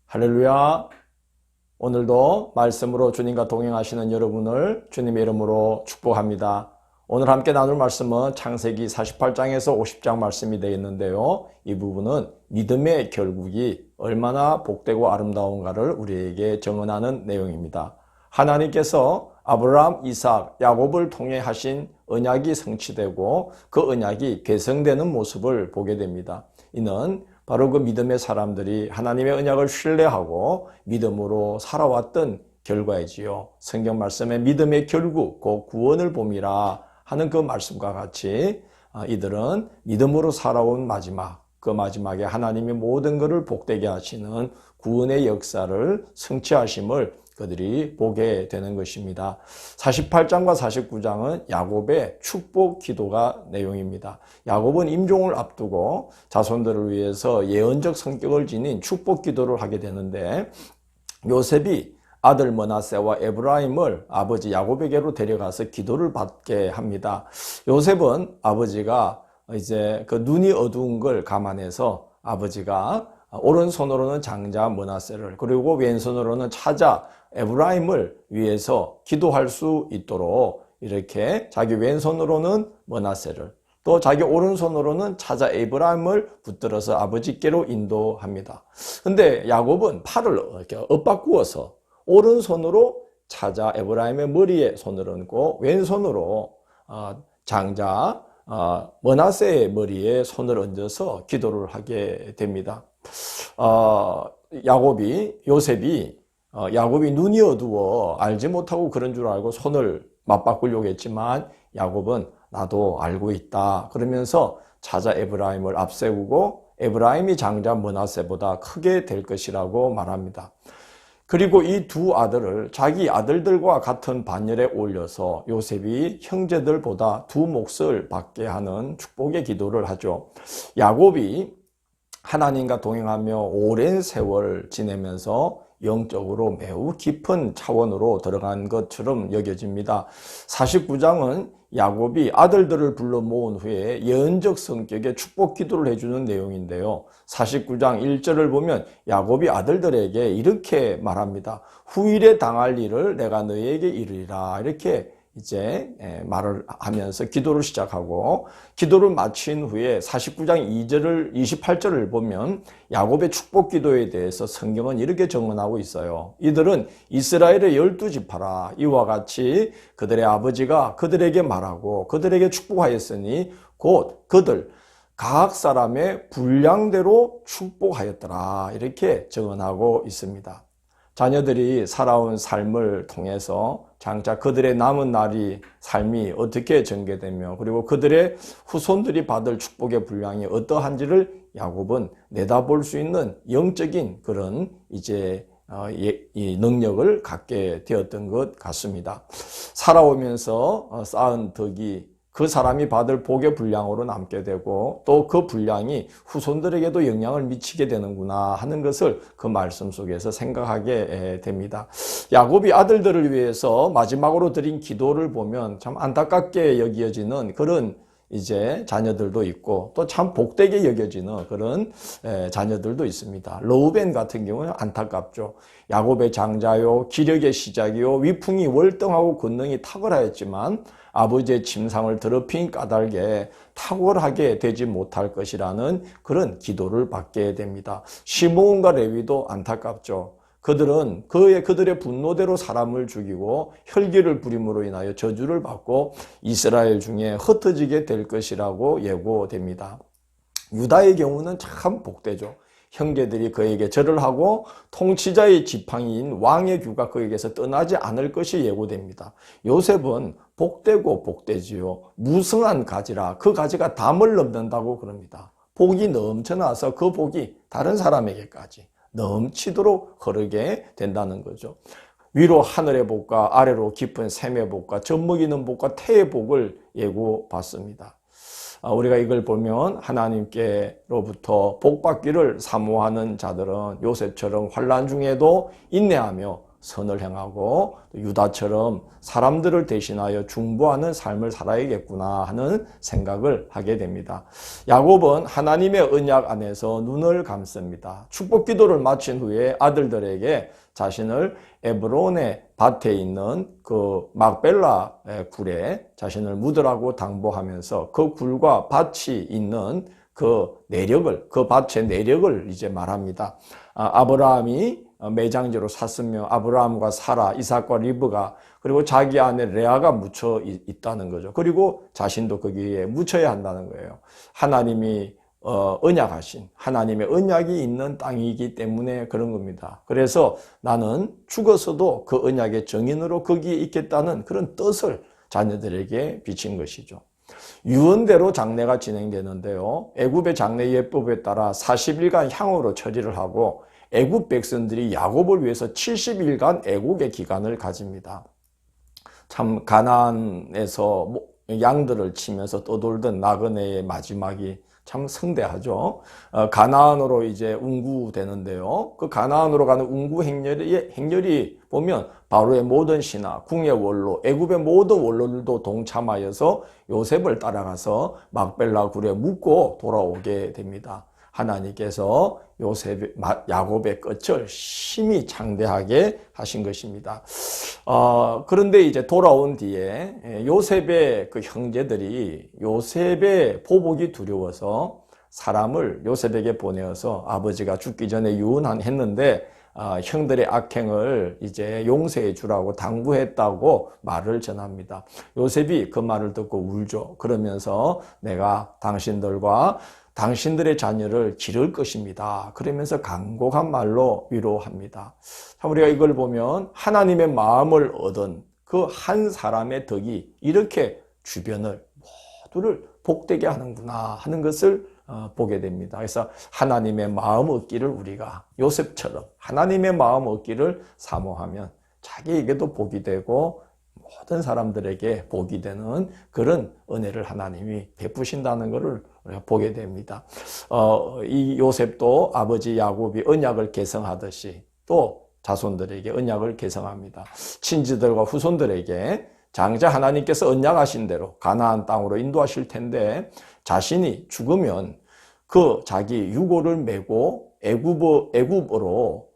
할렐루야. 오늘도 말씀으로 주님과 동행하시는 여러분을 주님의 이름으로 축복합니다. 오늘 함께 나눌 말씀은 창세기 48장에서 50장 말씀이 되어 있는데요. 이 부분은 믿음의 결국이 얼마나 복되고 아름다운가를 우리에게 증언하는 내용입니다. 하나님께서 아브라함, 이삭, 야곱을 통해 하신 언약이 성취되고 그 언약이 계승되는 모습을 보게 됩니다. 이는 바로 그 믿음의 사람들이 하나님의 언약을 신뢰하고 믿음으로 살아왔던 결과이지요. 성경 말씀에 믿음의 결국, 그 구원을 봄이라 하는 그 말씀과 같이 이들은 믿음으로 살아온 마지막, 그 마지막에 하나님이 모든 것을 복되게 하시는 구원의 역사를 성취하심을 그들이 보게 되는 것입니다. 48장과 49장은 야곱의 축복 기도가 내용입니다. 야곱은 임종을 앞두고 자손들을 위해서 예언적 성격을 지닌 축복 기도를 하게 되는데, 요셉이 아들 므낫세와 에브라임을 아버지 야곱에게로 데려가서 기도를 받게 합니다. 요셉은 아버지가 이제 그 눈이 어두운 걸 감안해서 아버지가 오른손으로는 장자 므낫세를, 그리고 왼손으로는 차자 에브라임을 위해서 기도할 수 있도록 이렇게 자기 왼손으로는 므낫세를, 또 자기 오른손으로는 차자 에브라임을 붙들어서 아버지께로 인도합니다. 근데 야곱은 팔을 이렇게 엇바꾸어서 오른손으로 차자 에브라임의 머리에 손을 얹고 왼손으로 장자 므낫세의 머리에 손을 얹어서 기도를 하게 됩니다. 야곱이 눈이 어두워 알지 못하고 그런 줄 알고 손을 맞바꾸려고 했지만, 야곱은 나도 알고 있다 그러면서 차자 에브라임을 앞세우고 에브라임이 장자 므낫세보다 크게 될 것이라고 말합니다. 그리고 이 두 아들을 자기 아들들과 같은 반열에 올려서 요셉이 형제들보다 두 몫을 받게 하는 축복의 기도를 하죠. 야곱이 하나님과 동행하며 오랜 세월 지내면서 영적으로 매우 깊은 차원으로 들어간 것처럼 여겨집니다. 49장은 야곱이 아들들을 불러 모은 후에 예언적 성격의 축복 기도를 해주는 내용인데요. 49장 1절을 보면 야곱이 아들들에게 이렇게 말합니다. 후일에 당할 일을 내가 너희에게 이르리라, 이렇게 이제 말을 하면서 기도를 시작하고, 기도를 마친 후에 49장 28절을 보면 야곱의 축복 기도에 대해서 성경은 이렇게 증언하고 있어요. 이들은 이스라엘의 12지파라. 이와 같이 그들의 아버지가 그들에게 말하고 그들에게 축복하였으니 곧 그들 각 사람의 분량대로 축복하였더라, 이렇게 증언하고 있습니다. 자녀들이 살아온 삶을 통해서 장차 그들의 남은 삶이 어떻게 전개되며, 그리고 그들의 후손들이 받을 축복의 분량이 어떠한지를 야곱은 내다볼 수 있는 영적인 그런 이 능력을 갖게 되었던 것 같습니다. 살아오면서 쌓은 덕이 그 사람이 받을 복의 분량으로 남게 되고, 또 그 분량이 후손들에게도 영향을 미치게 되는구나 하는 것을 그 말씀 속에서 생각하게 됩니다. 야곱이 아들들을 위해서 마지막으로 드린 기도를 보면 참 안타깝게 여겨지는 그런 자녀들도 있고, 또 참 복되게 여겨지는 그런 자녀들도 있습니다. 르우벤 같은 경우는 안타깝죠. 야곱의 장자요, 기력의 시작이요, 위풍이 월등하고 권능이 탁월하였지만 아버지의 침상을 더럽힌 까닭에 탁월하게 되지 못할 것이라는 그런 기도를 받게 됩니다. 시므온과 레위도 안타깝죠. 그들은 그들의 분노대로 사람을 죽이고 혈기를 부림으로 인하여 저주를 받고 이스라엘 중에 흩어지게 될 것이라고 예고됩니다. 유다의 경우는 참 복되죠. 형제들이 그에게 절을 하고 통치자의 지팡이인 왕의 규가 그에게서 떠나지 않을 것이 예고됩니다. 요셉은 복되고 복되지요. 무성한 가지라 그 가지가 담을 넘는다고 그럽니다. 복이 넘쳐나서 그 복이 다른 사람에게까지 넘치도록 흐르게 된다는 거죠. 위로 하늘의 복과 아래로 깊은 샘의 복과 젖먹이는 복과 태의 복을 예고받습니다. 우리가 이걸 보면 하나님께로부터 복받기를 사모하는 자들은 요셉처럼 환난 중에도 인내하며 선을 행하고 유다처럼 사람들을 대신하여 중보하는 삶을 살아야겠구나 하는 생각을 하게 됩니다. 야곱은 하나님의 언약 안에서 눈을 감습니다. 축복 기도를 마친 후에 아들들에게 자신을 에브론의 밭에 있는 그 막벨라 굴에 자신을 묻으라고 당부하면서 그 굴과 밭이 있는 그 내력을, 그 밭의 내력을 이제 말합니다. 아브라함이 매장지로 샀으며 아브라함과 사라, 이삭과 리브가 그리고 자기 안에 레아가 묻혀 있다는 거죠. 그리고 자신도 거기에 묻혀야 한다는 거예요. 하나님이 언약하신 하나님의 언약이 있는 땅이기 때문에 그런 겁니다. 그래서 나는 죽어서도 그 언약의 증인으로 거기에 있겠다는 그런 뜻을 자녀들에게 비친 것이죠. 유언대로 장례가 진행되는데요. 애굽의 장례 예법에 따라 40일간 향후로 처리를 하고 애굽 백성들이 야곱을 위해서 70일간 애국의 기간을 가집니다. 참 가나안에서 양들을 치면서 떠돌던 나그네의 마지막이 참 성대하죠. 가나안으로 이제 운구되는데요. 그 가나안으로 가는 운구 행렬이 보면 바로의 모든 신하, 궁의 원로, 애굽의 모든 원로들도 동참하여서 요셉을 따라가서 막벨라 굴에 묻고 돌아오게 됩니다. 하나님께서 야곱의 끝을 심히 장대하게 하신 것입니다. 그런데 이제 돌아온 뒤에 요셉의 그 형제들이 요셉의 보복이 두려워서 사람을 요셉에게 보내어서 아버지가 죽기 전에 유언했는데 형들의 악행을 이제 용서해 주라고 당부했다고 말을 전합니다. 요셉이 그 말을 듣고 울죠. 그러면서 내가 당신들의 자녀를 기를 것입니다. 그러면서 간곡한 말로 위로합니다. 우리가 이걸 보면 하나님의 마음을 얻은 그 한 사람의 덕이 이렇게 주변을 모두를 복되게 하는구나 하는 것을 보게 됩니다. 그래서 하나님의 마음 얻기를 우리가 요셉처럼 하나님의 마음 얻기를 사모하면 자기에게도 복이 되고 모든 사람들에게 복이 되는 그런 은혜를 하나님이 베푸신다는 것을 우리가 보게 됩니다. 이 요셉도 아버지 야곱이 언약을 계승하듯이 또 자손들에게 언약을 계승합니다. 친지들과 후손들에게 장차 하나님께서 언약하신 대로 가나안 땅으로 인도하실 텐데 자신이 죽으면 그 자기 유고를 메고 애굽으로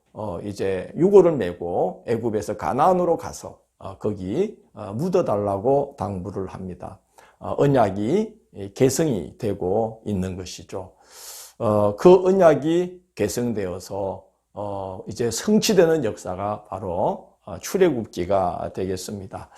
이제 유고를 메고 애굽에서 가나안으로 가서 거기 묻어달라고 당부를 합니다. 언약이 계승이 되고 있는 것이죠. 그 언약이 계승되어서 이제 성취되는 역사가 바로 출애굽기가 되겠습니다.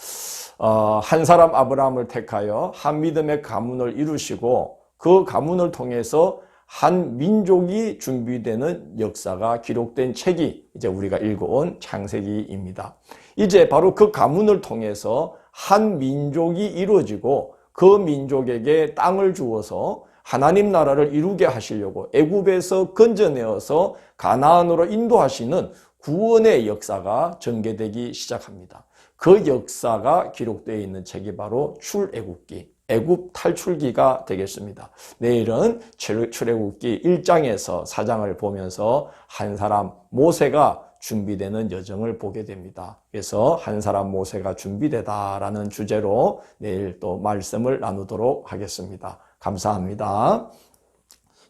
한 사람 아브라함을 택하여 한 믿음의 가문을 이루시고 그 가문을 통해서 한 민족이 준비되는 역사가 기록된 책이 이제 우리가 읽어온 창세기입니다. 이제 바로 그 가문을 통해서 한 민족이 이루어지고 그 민족에게 땅을 주어서 하나님 나라를 이루게 하시려고 애굽에서 건져내어서 가나안으로 인도하시는 구원의 역사가 전개되기 시작합니다. 그 역사가 기록되어 있는 책이 바로 출애굽기, 애굽 탈출기가 되겠습니다. 내일은 출애굽기 1장에서 4장을 보면서 한 사람 모세가 준비되는 여정을 보게 됩니다. 그래서 한 사람 모세가 준비되다라는 주제로 내일 또 말씀을 나누도록 하겠습니다. 감사합니다.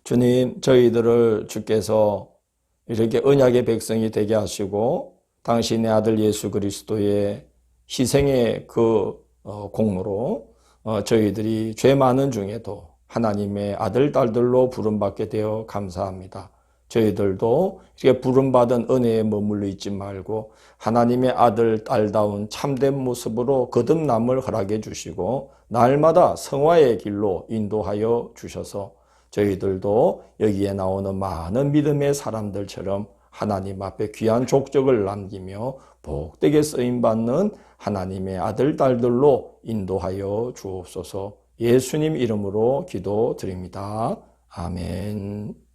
주님, 저희들을 주께서 이렇게 언약의 백성이 되게 하시고 당신의 아들 예수 그리스도의 희생의 그 공로로 저희들이 죄 많은 중에도 하나님의 아들, 딸들로 부름받게 되어 감사합니다. 저희들도 이렇게 부름받은 은혜에 머물러 있지 말고 하나님의 아들, 딸다운 참된 모습으로 거듭남을 허락해 주시고 날마다 성화의 길로 인도하여 주셔서 저희들도 여기에 나오는 많은 믿음의 사람들처럼 하나님 앞에 귀한 족적을 남기며 복되게 쓰임받는 하나님의 아들, 딸들로 인도하여 주옵소서. 예수님 이름으로 기도드립니다. 아멘.